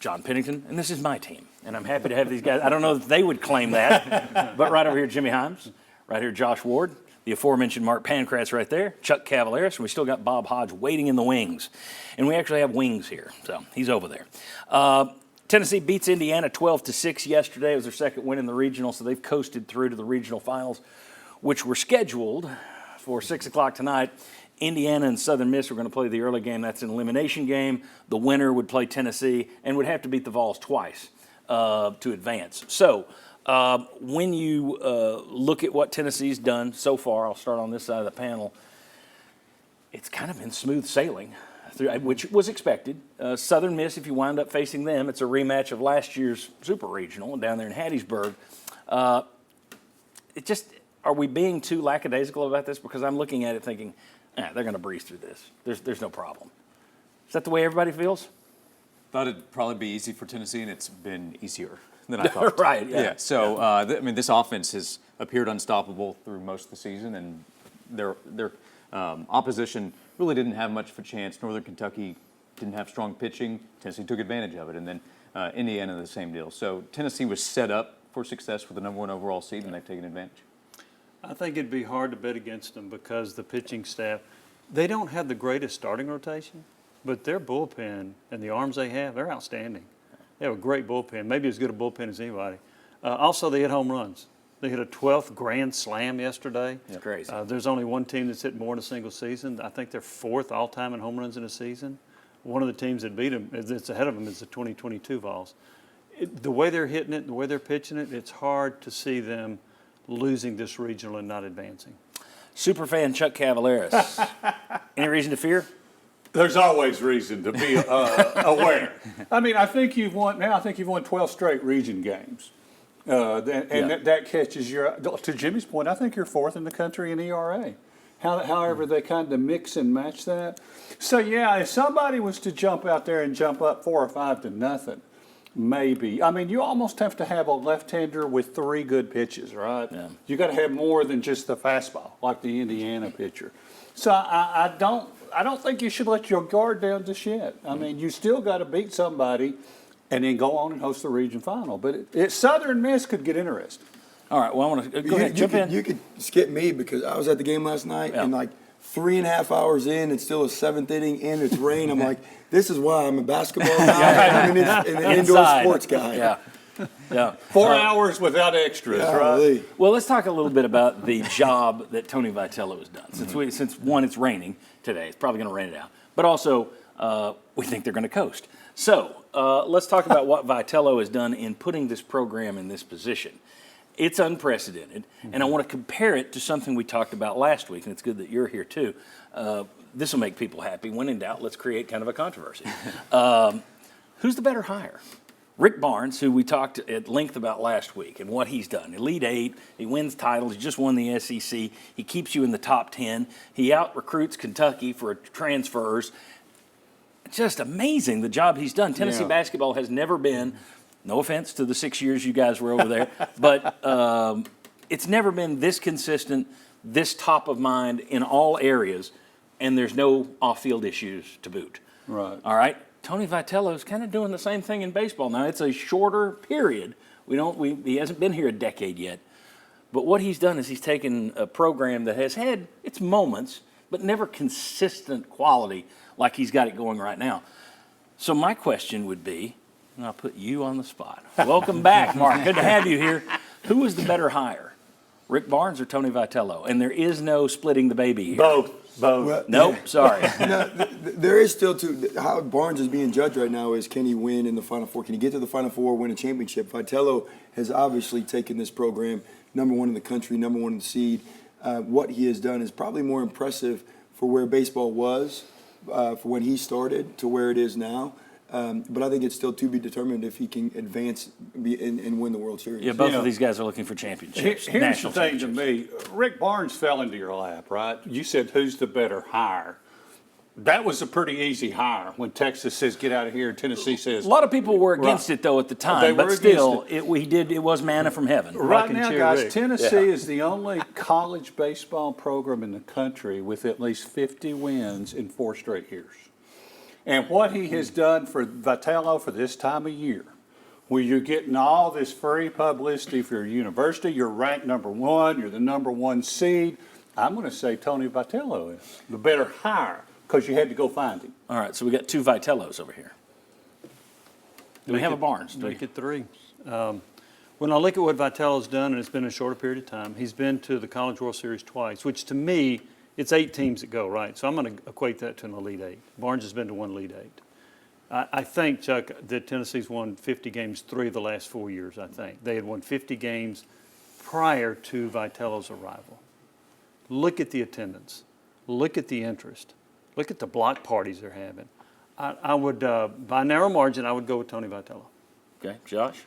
John Pennington, and this is my team. And I'm happy to have these guys. I don't know if they would claim that, but right over here, Jimmy Himes, right here, Josh Ward, the aforementioned Mark Pancratz right there, Chuck Cavaleris, and we still got Bob Hodge waiting in the wings. And we actually have wings here, so he's over there. Tennessee beats Indiana 12-6 yesterday. It was their second win in the regional, so they've coasted through to the regional finals, which were scheduled for 6 o'clock tonight. Indiana and Southern Miss are going to play the early game. That's an elimination game. The winner would play Tennessee and would have to beat the Vols twice to advance. So when you look at what Tennessee's done so far, I'll start on this side of the panel, it's kind of been smooth sailing, which was expected. Southern Miss, if you wind up facing them, it's a rematch of last year's Super Regional down there in Hattiesburg. Are we being too lackadaisical about this? Because I'm looking at it thinking, they're going to breeze through this. There's no problem. Is that the way everybody feels? Thought it'd probably be easy for Tennessee, and it's been easier than I thought. Right, yeah. So, this offense has appeared unstoppable through most of the season, and their opposition really didn't have much of a chance. Northern Kentucky didn't have strong pitching. Tennessee took advantage of it, and then Indiana the same deal. So Tennessee was set up for success with the number 1 overall seed, and they've taken advantage. I think it'd be hard to bet against them because the pitching staff, they don't have the greatest starting rotation, but their bullpen and the arms they have, they're outstanding. They have a great bullpen, maybe as good a bullpen as anybody. Also, they hit home runs. They hit a 12th grand slam yesterday. It's crazy. There's only one team that's hit more in a single season. I think they're 4th all-time in home runs in a season. One of the teams that beat them, that's ahead of them, is the 2022 Vols. The way they're hitting it, the way they're pitching it, it's hard to see them losing this regional and not advancing. Superfan Chuck Cavaleris. Any reason to fear? There's always reason to be aware. I think you've won 12 straight region games. That catches to Jimmy's point, I think you're 4th in the country in ERA. However, they kind of mix and match that. So, if somebody was to jump out there and jump up 4 or 5 to nothing, maybe. You almost have to have a left-hander with 3 good pitches, right? Yeah. You got to have more than just the fastball, like the Indiana pitcher. So I don't think you should let your guard down just yet. You still got to beat somebody, and then go on and host the region final. But Southern Miss could get interesting. All right. Well, I want to go ahead. Jump in. You could skip me because I was at the game last night, and 3.5 hours in, it's still a 7th inning, and it's rain. I'm like, this is why I'm a basketball guy. It's an indoor sports guy. Yeah. 4 hours without extras, right? Well, let's talk a little bit about the job that Tony Vitello has done. Since one, it's raining today. It's probably going to rain it out. But also, we think they're going to coast. So let's talk about what Vitello has done in putting this program in this position. It's unprecedented, and I want to compare it to something we talked about last week, and it's good that you're here too. This will make people happy. When in doubt, let's create kind of a controversy. Who's the better hire? Rick Barnes, who we talked at length about last week, and what he's done. Elite 8, he wins titles, he just won the SEC, he keeps you in the top 10, he out-recruits Kentucky for transfers. Just amazing the job he's done. Tennessee basketball has never been, no offense to the 6 years you guys were over there, but it's never been this consistent, this top of mind in all areas, and there's no off-field issues to boot. Right. All right? Tony Vitello is kind of doing the same thing in baseball. Now, it's a shorter period. He hasn't been here a decade yet. But what he's done is he's taken a program that has had its moments, but never consistent quality like he's got it going right now. So my question would be, and I'll put you on the spot. Welcome back, Mark. Good to have you here. Who was the better hire, Rick Barnes or Tony Vitello? And there is no splitting the baby here. Both. Well, nope, sorry. There is still how Barnes is being judged right now is, can he win in the Final Four? Can he get to the Final Four, win a championship? Vitello has obviously taken this program number 1 in the country, number 1 in the seed. What he has done is probably more impressive for where baseball was for when he started to where it is now. But I think it's still to be determined if he can advance and win the World Series. Yeah, both of these guys are looking for championships. Here's the thing to me. Rick Barnes fell into your lap, right? You said, who's the better hire? That was a pretty easy hire when Texas says, get out of here, and Tennessee says. A lot of people were against it, though, at the time. But still, it was manna from heaven. Right now, guys, Tennessee is the only college baseball program in the country with at least 50 wins in 4 straight years. And what he has done for Vitello for this time of year, where you're getting all this free publicity for your university, you're ranked number one, you're the number one seed. I'm going to say Tony Vitello is the better hire because you had to go find him. All right, so we got 2 Vitellos over here. Do we have a Barnes? Make it 3. When I look at what Vitello's done, and it's been a shorter period of time, he's been to the College World Series twice, which to me, it's 8 teams that go, right? So I'm going to equate that to an Elite 8. Barnes has been to 1 Elite 8. I think, Chuck, that Tennessee's won 50 games 3 of the last 4 years, I think. They had won 50 games prior to Vitello's arrival. Look at the attendance. Look at the interest. Look at the block parties they're having. I would, by narrow margin, I would go with Tony Vitello. Okay, Josh?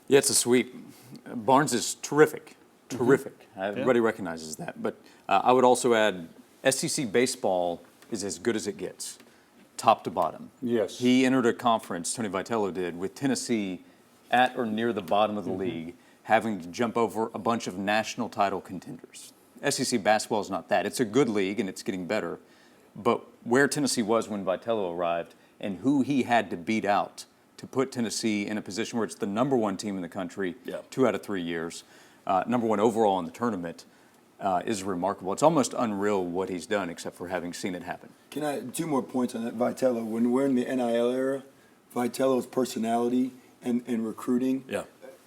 Yeah, it's a sweep. Barnes is terrific. Terrific. Everybody recognizes that. But I would also add SEC baseball is as good as it gets, top to bottom. Yes. He entered a conference, Tony Vitello did, with Tennessee at or near the bottom of the league, having to jump over a bunch of national title contenders. SEC basketball is not that. It's a good league, and it's getting better. But where Tennessee was when Vitello arrived and who he had to beat out to put Tennessee in a position where it's the number 1 team in the country 2 out of 3 years, number 1 overall in the tournament, is remarkable. It's almost unreal what he's done, except for having seen it happen. Can I 2 more points on that? Vitello, when we're in the NIL era, Vitello's personality and recruiting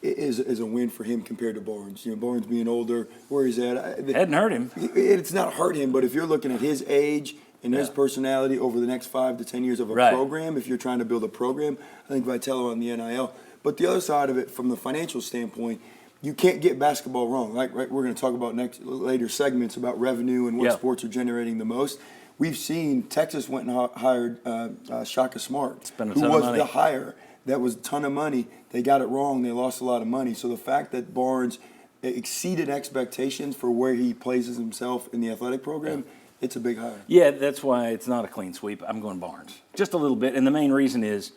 is a win for him compared to Barnes. You know, Barnes being older, where he's at. Hadn't hurt him. It's not hurt him, but if you're looking at his age and his personality over the next 5 to 10 years of a program, if you're trying to build a program, I think Vitello on the NIL. But the other side of it, from the financial standpoint, you can't get basketball wrong. Right? We're going to talk about later segments about revenue and what sports are generating the most. We've seen Texas went and hired Shaka Smart, who was the hire. That was a ton of money. They got it wrong. They lost a lot of money. So the fact that Barnes exceeded expectations for where he places himself in the athletic program, it's a big hire. Yeah, that's why it's not a clean sweep. I'm going Barnes. Just a little bit. And the main reason is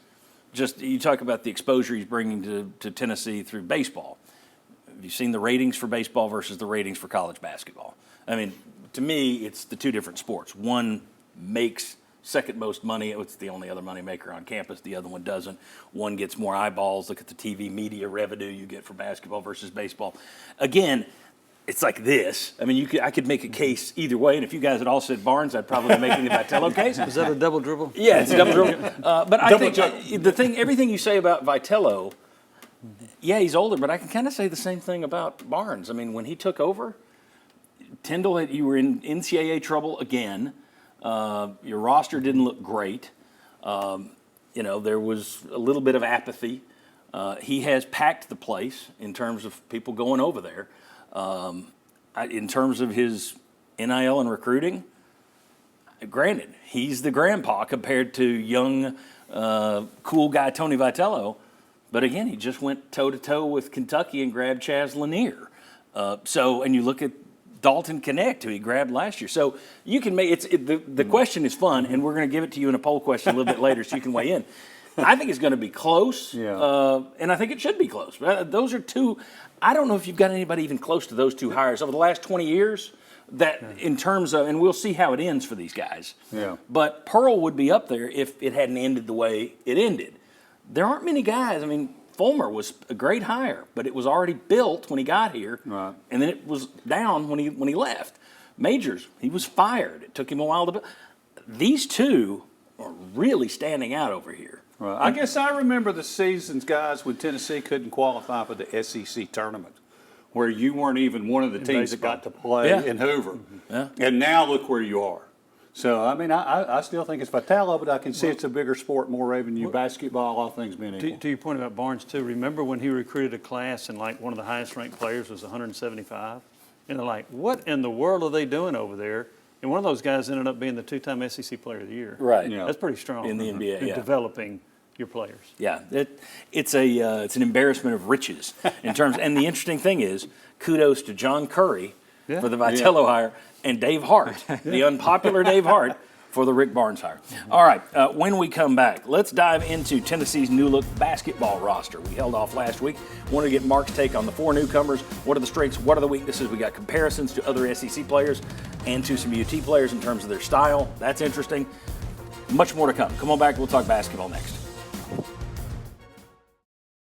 just you talk about the exposure he's bringing to Tennessee through baseball. Have you seen the ratings for baseball versus the ratings for college basketball? I mean, to me, it's the 2 different sports. One makes second most money. It's the only other money maker on campus. The other one doesn't. One gets more eyeballs. Look at the TV media revenue you get for basketball versus baseball. Again, it's like this. I mean, I could make a case either way, and if you guys had all said Barnes, I'd probably be making the Vitello case. Is that a double dribble? Yeah, it's a double dribble. But I think everything you say about Vitello, yeah, he's older, but I can kind of say the same thing about Barnes. I mean, when he took over, Tyndall, you were in NCAA trouble again. Your roster didn't look great. There was a little bit of apathy. He has packed the place in terms of people going over there. In terms of his NIL and recruiting, granted, he's the grandpa compared to young, cool guy Tony Vitello. But again, he just went toe-to-toe with Kentucky and grabbed Chaz Lanier. And you look at Dalton Connect, who he grabbed last year. So you can make the question is fun, and we're going to give it to you in a poll question a little bit later so you can weigh in. I think it's going to be close, and I think it should be close. Those are 2. I don't know if you've got anybody even close to those 2 hires over the last 20 years that in terms of, and we'll see how it ends for these guys. Yeah. But Pearl would be up there if it hadn't ended the way it ended. There aren't many guys. I mean, Fulmer was a great hire, but it was already built when he got here, and then it was down when he left. Majors, he was fired. It took him a while to build. These 2 are really standing out over here. Right. I guess I remember the seasons, guys, when Tennessee couldn't qualify for the SEC tournament, where you weren't even one of the teams that got to play in Hoover. Yeah. And now look where you are. So, I mean, I still think it's Vitello, but I can see it's a bigger sport, more revenue, basketball, all things being equal. To your point about Barnes, too, remember when he recruited a class and, like, one of the highest-ranked players was 175? And they're like, what in the world are they doing over there? And one of those guys ended up being the 2-time SEC Player of the Year. Right. Yeah. That's pretty strong. In the NBA, in developing your players. Yeah, it's an embarrassment of riches in terms. And the interesting thing is, kudos to John Curry for the Vitello hire, and Dave Hart, the unpopular Dave Hart, for the Rick Barnes hire. All right, when we come back, let's dive into Tennessee's new-look basketball roster. We held off last week. Wanted to get Mark's take on the 4 newcomers. What are the strengths? What are the weaknesses? We got comparisons to other SEC players and to some UT players in terms of their style. That's interesting. Much more to come. Come on back. We'll talk basketball next.